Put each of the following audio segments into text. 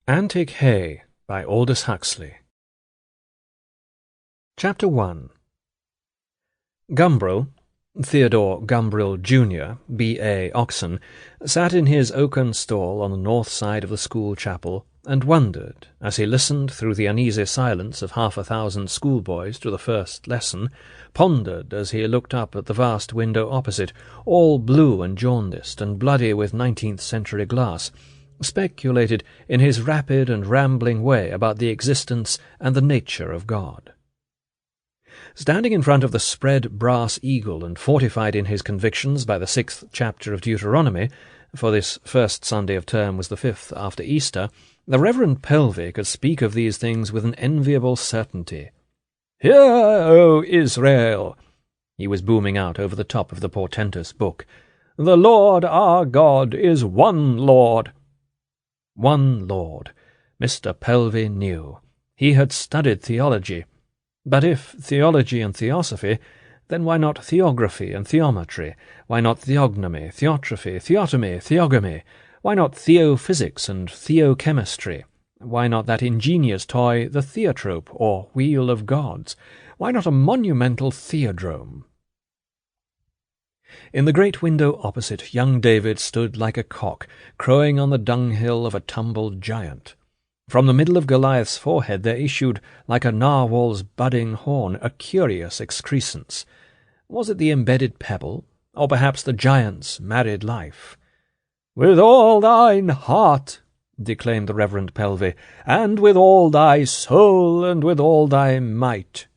Antic Hay by Aldous Huxley. Chapter 1. Gumbril, Theodore Gumbril, Jr., B.A. Oxon, sat in his oaken stall on the north side of the school chapel and wondered, as he listened through the uneasy silence of 1,000 schoolboys to the first lesson, pondered as he looked up at the vast window opposite, all blue and jaundiced and bloody with 19th-century glass, speculated in his rapid and rambling way about the existence and the nature of God. Standing in front of the spread brass eagle and fortified in his convictions by the 6th chapter of Deuteronomy, for this first Sunday of term was the 5th after Easter, the Reverend Pelvey could speak of these things with an enviable certainty. "Hear, O Israel!" he was booming out over the top of the portentous book. "The Lord our God is one Lord." One Lord. Mr. Pelvey knew. He had studied theology. But if theology and theosophy, then why not theography and theometry? Why not theognomy, theotrophy, theotomy, theogamy? Why not theophysics and theochemistry? Why not that ingenious toy, the theotrope, or wheel of gods? Why not a monumental theodrome? In the great window opposite, young David stood like a cock, crowing on the dunghill of a tumbled giant. From the middle of Goliath's forehead there issued, like a narwhal's budding horn, a curious excrescence. Was it the embedded pebble, or perhaps the giant's married life? "With all thine heart," declaimed the Reverend Pelvey, "and with all thy soul, and with all thy might."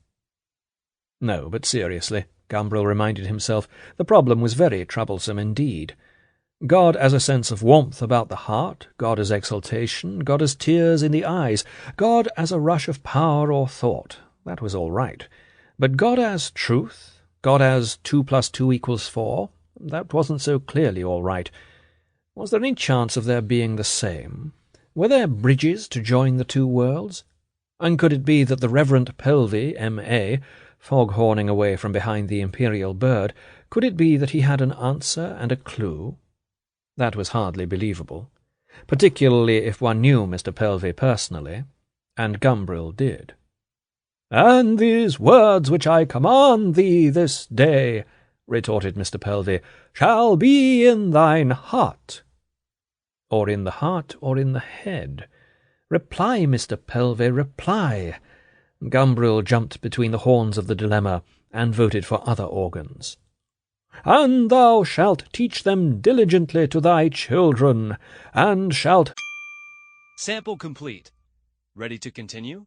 No, but seriously, Gumbril reminded himself, the problem was very troublesome indeed. God as a sense of warmth about the heart, God as exaltation, God as tears in the eyes, God as a rush of power or thought, that was all right. But God as truth, God as 2 + 2 = 4, that wasn't so clearly all right. Was there any chance of their being the same? Were there bridges to join the two worlds? And could it be that the Reverend Pelvey, M.A., foghorning away from behind the imperial bird, could it be that he had an answer and a clue? That was hardly believable, particularly if one knew Mr. Pelvey personally, and Gumbril did. "And these words which I command thee this day," retorted Mr. Pelvey, "shall be in thine heart." Or in the heart or in the head. Reply, Mr. Pelvey, reply. Gumbril jumped between the horns of the dilemma, and voted for other organs. "And thou shalt teach them diligently to thy children, and shalt—" Sample complete. Ready to continue?